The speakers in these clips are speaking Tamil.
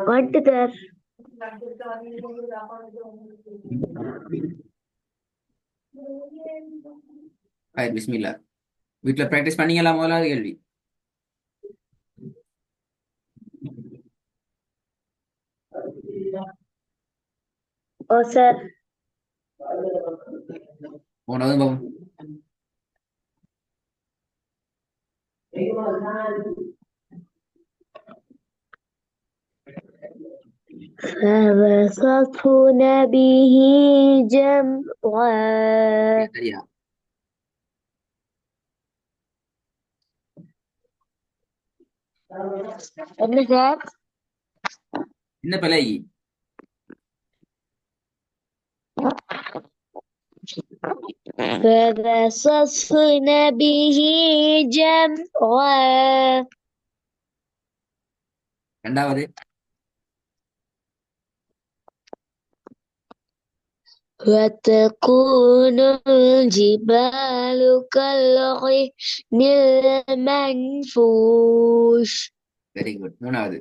வந்துட்டு சார். பிஸ்மில்லா. வீட்டுல பிராக்டிஸ் பண்ணீங்களா? முதலாவது கேள்வி. ஓ சார். போனதும் பாப்போம். فوسطن به جمعا. சரியா? என்ன சார்? என்ன பிழை? فوسطن به جمعا. ரெண்டாவது. وتكون الجبال كالعهن المنفوش. Very good. மூணாவது.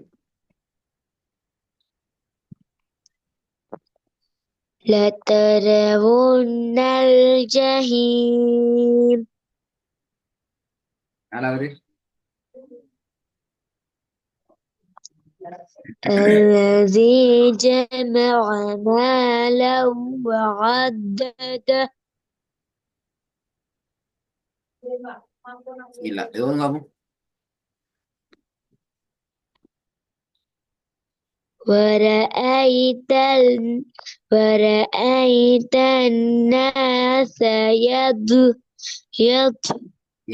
لترون الجحيم. நாலாவது. الذي جمع مالا وعدده. இல்ல, இது ஒன்று பாப்போம். ورأيت الناس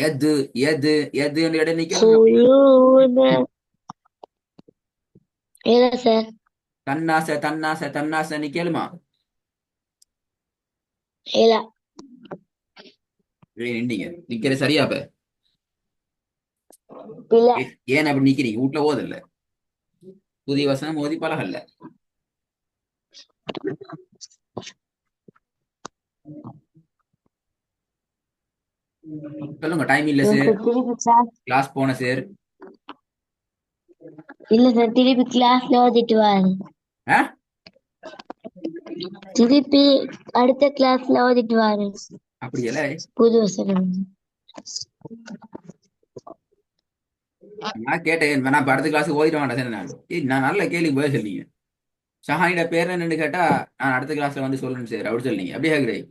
எது எது எது இடம் நிக்கணும். يدخلون. இல்ல சார். தன்னாசை தன்னாசை தன்னாசை நிக்கலுமா? இல்ல. நின்றீங்க. நிக்கிற சரியா? இப்ப இல்ல. ஏன் அப்படி நிக்கிறீங்க? வீட்டுல ஓதல்ல, புதிய வசனம் ஓதி பழகல்ல. சொல்லுங்க. டைம் இல்ல சார். திருப்பி கிளாஸ். கிளாஸ் போன சார். இல்ல சார், திருப்பி கிளாஸ்ல ஓதிட்டு வாங்க. திருப்பி அடுத்த கிளாஸ்ல ஓதிட்டு வாங்க. அப்படியல்ல. புது வசனம். நான் கேட்டேன், நான் இப்ப அடுத்த கிளாஸ் ஓதிட மாட்டேன் சார். நான் நல்ல கேள்வி போய் சொன்னீங்க. ஷஹானிட பேர் என்னன்னு கேட்டா, நான் அடுத்த கிளாஸ்ல வந்து சொல்றேன் சார் அப்படி சொன்னீங்க. அப்படியே கிடையாது.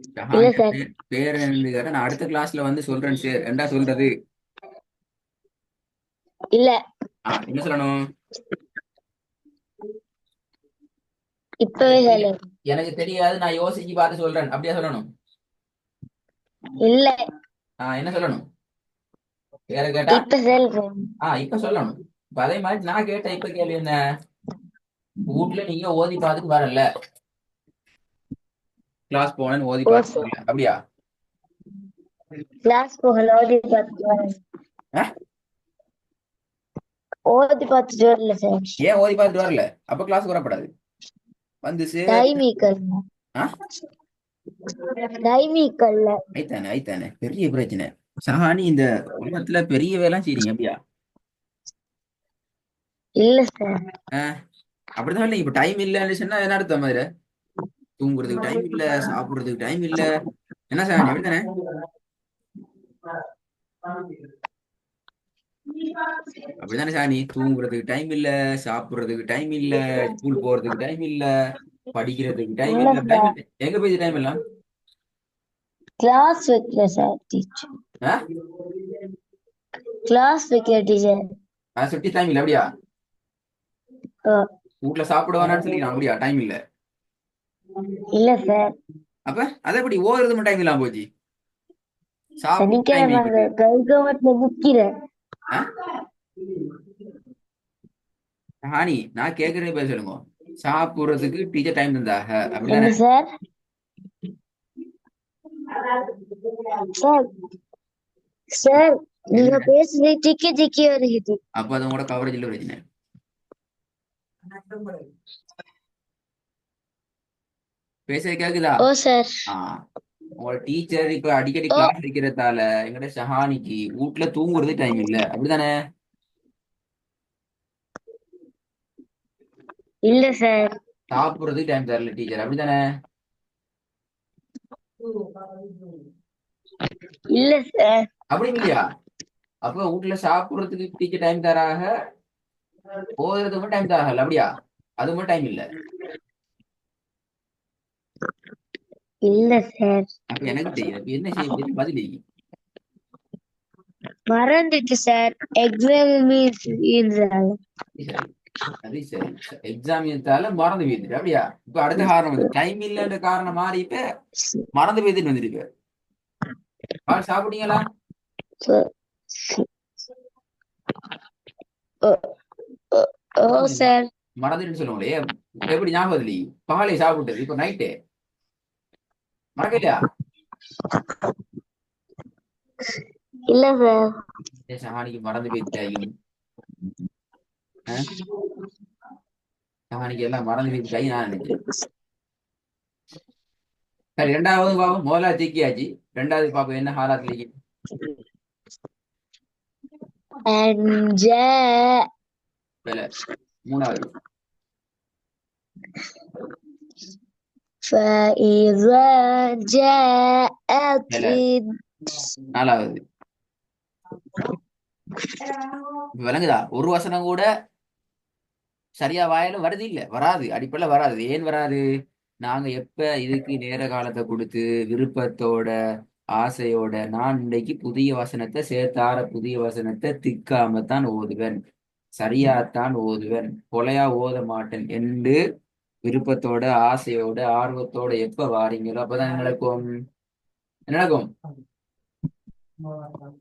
இல்ல ஷஹானிட சார். பேர் என்னன்னு கேட்டா, நான் அடுத்த கிளாஸ்ல வந்து சொல்றேன் சார் என்ன சொல்றது? இல்ல. என்ன சொல்லணும்? இப்பவே சொல்லு. எனக்கு தெரியாது, நான் யோசிச்சு பார்த்து சொல்றேன் அப்படியே சொல்லணும். இல்ல. என்ன சொல்லணும்? வேற கேட்டா இப்ப சொல்றேன். இப்ப சொல்லணும். இப்ப அதே மாதிரி நான் கேட்டேன். இப்ப கேள்வி என்ன? வீட்டுல நீங்க ஓதி பார்த்துட்டு வரல, கிளாஸ் போனேன்னு ஓதி பார்த்துட்டு வரல, அப்படியா? கிளாஸ் போகல, ஓதி பார்த்துட்டு வரேன். ஓதி பார்த்துட்டு வரல சார். ஏன் ஓதி பார்த்துட்டு வரல? அப்ப கிளாஸ் வரப்படாது. வந்து டைம் ஈக்கல்ல. டைம் ஈக்கல்ல. ஐத்தானே ஐத்தானே பெரிய பிரச்சனை. சஹானி இந்த உலகத்துல பெரிய வேலை செய்றீங்க அப்படியா? இல்ல சார். அப்படிதான் இல்லை. இப்ப டைம் இல்லைன்னு சொன்னா என்ன அர்த்தம்? மாதிரி தூங்குறதுக்கு டைம் இல்ல, சாப்பிடுறதுக்கு டைம் இல்ல. என்ன சஹானி அப்படித்தானே? அப்படித்தானே சாணி? தூங்குறதுக்கு டைம் இல்ல, சாப்பிடுறதுக்கு டைம் இல்ல, ஸ்கூல் போறதுக்கு டைம் இல்ல, படிக்கிறதுக்கு டைம் இல்ல இல்ல. Time sir. இல்ல. எங்க போய் டைம் எல்லாம்? கிளாஸ் வைக்கல சார் டீச்சர். கிளாஸ் வைக்கல டீச்சர். சுட்டி டைம் இல்ல அப்படியா? ஓ. வீட்டுல சாப்பிட வேணாம்னு சொல்லிக்கலாம் அப்படியா? டைம் இல்ல. இல்ல சார். அப்ப அதை எப்படி ஓதுறது டைம் இல்லாம போச்சு? சாப்பிட டைம் சனிக்கிழமை இருக்குது. கௌகவத்துல நிக்கிறேன். ஹானி, நான் கேக்குறேன் பேர் சொல்லுங்க. சாப்பிடுறதுக்கு டீச்சர் டைம் தந்தாக என்ன அப்படிதானே? சார்? சார். சார், நீங்க என்ன? பேசுறது திக்கி திக்கி வருகிறது. அப்ப அது உங்களோட கவரேஜ் இல்ல பிரச்சனை. பேச கேக்குதா? ஓ சார். உங்களோட டீச்சர் இப்ப அடிக்கடி ஓ கிளாஸ் எடுக்கிறதால எங்கட ஷஹானிக்கு வீட்ல தூங்குறது டைம் இல்ல அப்படிதானே? இல்ல சார். சாப்பிடுறதுக்கு டைம் தரல டீச்சர் அப்படிதானே? இல்ல சார். அப்படி இல்லையா? அப்ப வீட்ல சாப்பிடுறதுக்கு டீச்சர் டைம் தராக, போகிறதுக்கும் டைம் தராகல அப்படியா? அதுவும் டைம் இல்ல. இல்ல சார். அப்ப எனக்கு தெரியும் அப்ப என்ன செய்ய முடியும் பதில். மறந்துட்டு சார். எக்ஸாம் சரி, அது சரி. எக்ஸாம் இருந்தால மறந்து போயிருது அப்படியா? இப்ப அடுத்த காரணம் வந்து டைம் இல்லைன்ற காரணம் மாறி இப்ப மறந்து போயிருதுன்னு வந்துருக்கு. பால் சாப்பிட்டீங்களா? ஓ ஓ ஓ சார். மறந்துட்டுன்னு சொல்லுவாங்களே, எப்படி ஞாபகம் இல்லை? பகலை சாப்பிட்டது இப்ப நைட்டு மறக்கலையா? இல்ல சார். ஷஹானிக்கு மறந்து போயிருக்காயும். ஷஹானிக்கு எல்லாம் மறந்து போயிருக்காய் நான் நினைச்சேன். சரி, ரெண்டாவது பாப்போம். முதலா தீக்கியாச்சு. ரெண்டாவது பாப்போம் என்ன ஹாலாத்லீக்கு. أن வேலை மூணாவது. فإذا جاءت வேலை நாலாவது. இப்ப விளங்குதா? ஒரு வசனம் கூட சரியா வாயில வருது இல்ல, வராது, அடிப்படையில வராது. ஏன் வராது? நாங்க எப்ப இதுக்கு நேர காலத்தை கொடுத்து விருப்பத்தோட ஆசையோட நான் இன்னைக்கு புதிய வசனத்தை சேர்த்தார புதிய வசனத்தை திக்காம தான் ஓதுவேன், சரியாத்தான் ஓதுவேன், கொலையா ஓத மாட்டேன் என்று விருப்பத்தோட ஆசையோட ஆர்வத்தோட எப்ப வாரீங்களோ அப்பதான் என்ன நடக்கும்? என்ன நடக்கும்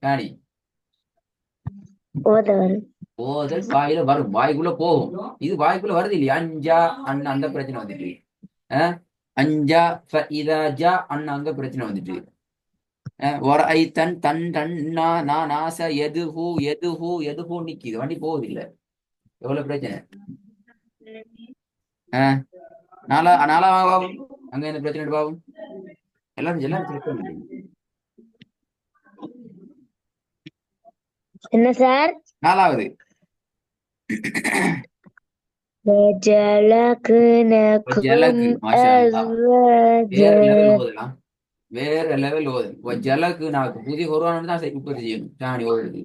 ராணி? ஓதவன் ஓதல் வாயில வரும், வாய்க்குள்ள போகும். இது வாய்க்குள்ள வருது இல்லையா? அஞ்சா அண்ணன் அந்த பிரச்சனை வந்துட்டு. அஞ்சா இதா ஜா அண்ணன் அங்க பிரச்சனை வந்துட்டு. ஒரு ஐ தன் தன் தன் நான் ஆசை எது ஹூ எது ஹூ எது ஹூ நிக்குது, வண்டி போகுது இல்ல. எவ்வளவு பிரச்சனை. நாலா நாலா பாவம். அங்க என்ன பிரச்சனை பாவம்? எல்லாரும் எல்லாரும் செக் பண்ணி. என்ன சார்? நாலாவது. وجعلناكم மாஷா அல்லாஹ். வேற லெவல் أزواجا. ஓதலாம், வேற லெவல் ஓது. ஜலக்கு நாக்கு புதிய குர்ஆன் தான் உற்பத்தி செய்யணும். ஷஹானி ஓதுறது,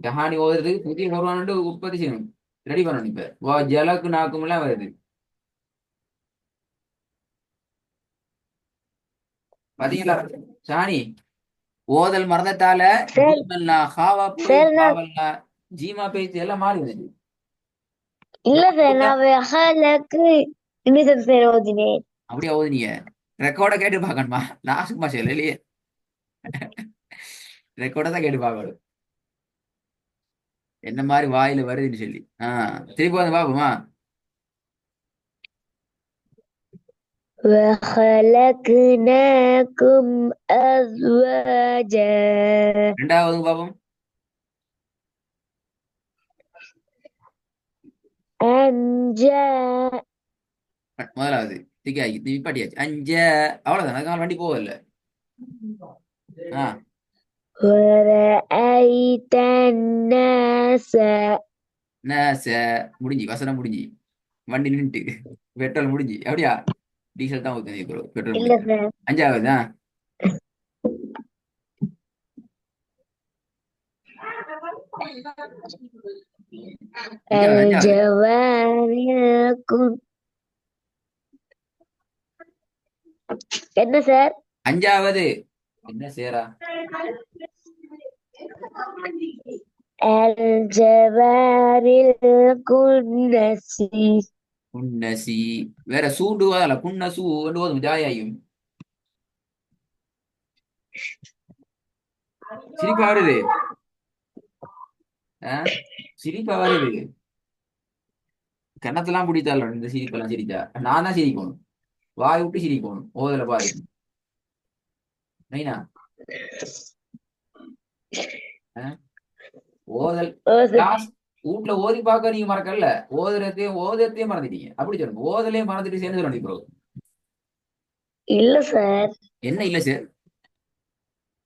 ஷஹானி ஓதுறதுக்கு புதிய குர்ஆன் உற்பத்தி செய்யணும், ரெடி பண்ணணும். இப்ப ஜலக்கு நாக்கும் எல்லாம் வருது பாத்தீங்களா? ஷஹானி ஓதல் மறந்ததால சார் ஜீமல்லா ஹாவா போய் சார் நான் ஹாவல்லா ஜீமா பேச்சு எல்லாம் மாறி வந்துச்சு. இல்ல சார், நான் ஹாலுக்கு இன்னும் சார் ஓதினேன். அப்படியே ஓதுனீங்க? ரெக்கார்டை கேட்டு பார்க்கணுமா? நான் சும்மா சொல்லலையே, ரெக்கார்டை தான் கேட்டு பார்க்கணும் என்ன மாதிரி வாயில வருதுன்னு சொல்லி. திருப்பி வந்து பாப்போமா? وخلقناكم أزواجا. ரெண்டாவது பாப்போம். أن جاء முதலாவது திக்காகி நிப்பாட்டியாச்சு. அஞ்ச அவ்வளவுதான், அதுக்கான வண்டி போகல. ورأيت الناس. நேச முடிஞ்சு, வசனம் முடிஞ்சு, வண்டி நின்றுட்டு, பெட்ரோல் முடிஞ்சு. அப்படியா? டீசல் தான் ஊத்தி பெட்ரோல் இல்ல முடிஞ்சு. சார். அஞ்சாவது அஞ்சாவது அஞ்சாவது الجوار. என்ன சார்? அஞ்சாவது என்ன சேரா? الجوار الكنس. புன்னசி. வேற சூண்டு வரல, புன்னசு போதும் ஜாயாயும். சிரிப்பா வருது, சிரிப்பா வருது. கண்ணத்தெல்லாம் பிடித்தாள் இந்த சிரிப்பெல்லாம். சிரிச்சா நான் தான் சிரிக்கணும், வாய் விட்டு சிரிக்கணும். ஓதல பாரு மைனா. ஓதல் கிளாஸ் வீட்டுல ஓதி பார்க்க நீங்க மறக்கல, ஓதுறதையும் மறந்துட்டீங்க. அப்படி சொல்லுங்க, ஓதலையும் மறந்துட்டு சேர்ந்து சொல்லணும். இப்போ இல்ல சார். என்ன இல்ல சார்?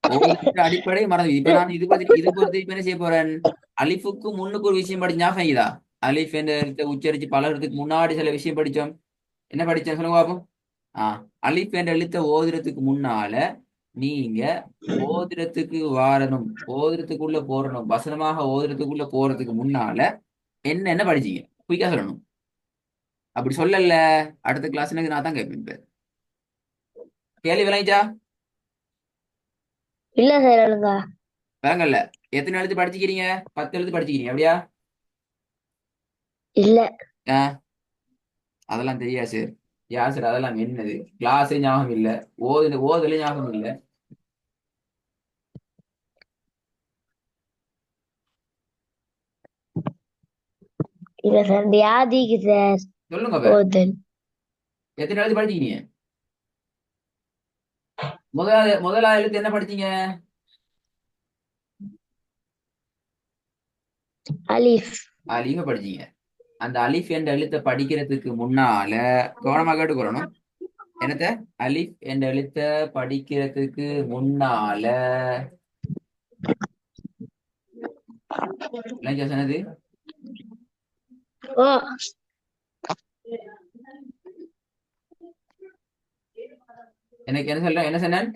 ஓதுறதுக்கு அடிப்படை மறந்து இப்ப நான் இது பொறுத்து இப்ப என்ன செய்ய போறேன்? அலிஃபுக்கு முன்னுக்கு ஒரு விஷயம் படிச்சு ஞாபகம் இதா? அலிஃப் என்ற எழுத்தை உச்சரிச்சு பழகுறதுக்கு முன்னாடி சில விஷயம் படிச்சோம். என்ன படிச்சேன் சொல்லுங்க பாப்போம். ஆ அலிஃப் என்ற எழுத்தை ஓதுறதுக்கு முன்னால நீங்க ஓதுறதுக்கு வாரணும், ஓதுறதுக்குள்ள போறணும், வசனமாக ஓதுறதுக்குள்ள போறதுக்கு முன்னால என்ன படிச்சீங்க? குயிக்கா சொல்லணும். அப்படி சொல்லல, அடுத்த கிளாஸ் எனக்கு நான் தான் கேட்பேன் இப்ப. கேள்வி விளங்கிச்சா? இல்ல சார் ஒழுங்கா. விளங்கல்ல. எத்தனை எழுத்து படிச்சுக்கிறீங்க? 10 எழுத்து படிச்சுக்கிறீங்க அப்படியா? இல்ல. ஆ அதெல்லாம் தெரியாது சார். யார் சார் அதெல்லாம் என்னது? கிளாஸே ஞாபகம் இல்ல, ஓதுல ஞாபகம் இல்ல. இல்ல சார் இந்த யாதிக்கு சார். சொல்லுங்க இப்ப. ஓதல். எத்தனை எழுத்து படிச்சிக்கிறீங்க? முதலாவது எழுத்து என்ன படிச்சீங்க? அலிஃப். அலிஃப படிச்சீங்க. அந்த அலிஃப் என்ற எழுத்தை படிக்கிறதுக்கு முன்னால கவனமா கேட்டுக்கொள்ளணும். என்னத்த? அலிஃப் என்ற எழுத்தை படிக்கிறதுக்கு முன்னால இளைஞர் சொன்னது ஓ. எனக்கு என்ன சொல்றேன், என்ன சொன்னேன்?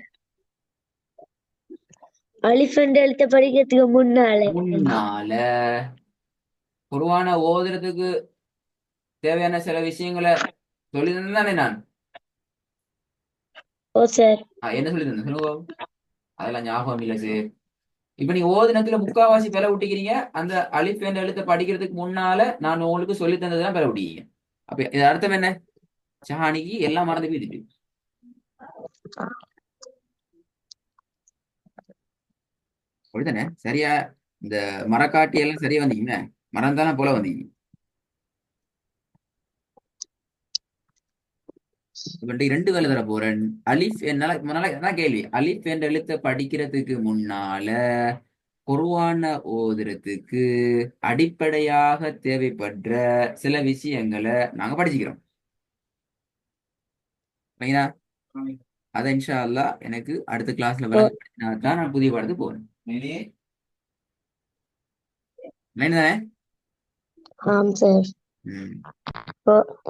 அலிஃப் என்ற எழுத்தை படிக்கிறதுக்கு முன்னாலே. முன்னால குர்ஆனை ஓதுறதுக்கு தேவையான சில விஷயங்களை சொல்லி தானே நான். ஓ சார். என்ன சொல்லி தந்தேன் சொல்லுங்க. அதெல்லாம் ஞாபகம் இல்லை சார். இப்ப நீங்க ஓதுனத்துல முக்காவாசி பெற விட்டுக்கிறீங்க. அந்த அலிஃப் என்ற எழுத்தை படிக்கிறதுக்கு முன்னால நான் உங்களுக்கு சொல்லி தந்ததுதான் பெற விட்டீங்க. அப்ப இது அர்த்தம் என்ன? ஷஹானிக்கு எல்லாம் மறந்து போயிடுச்சு. அப்படித்தானே? சரியா? இந்த மரக்காட்டி எல்லாம் சரியா வந்தீங்க, மறந்தானே போல வந்தீங்க. இப்ப ரெண்டு வேலை தர போறேன். அலிஃப் என்னால முன்னால அதான் கேள்வி. அலிஃப் என்ற எழுத்தை படிக்கிறதுக்கு முன்னால குர்ஆன ஓதுறதுக்கு அடிப்படையாக தேவைப்படுற சில விஷயங்களை நாங்க படிச்சுக்கிறோம். சரிங்களா? அதை இன்ஷா அல்லாஹ் எனக்கு அடுத்த கிளாஸ்ல ஓ. விளங்க தான் நான் புதிய பாடத்துக்கு போறேன். தானே? ஆம் சார். ம். ஓ.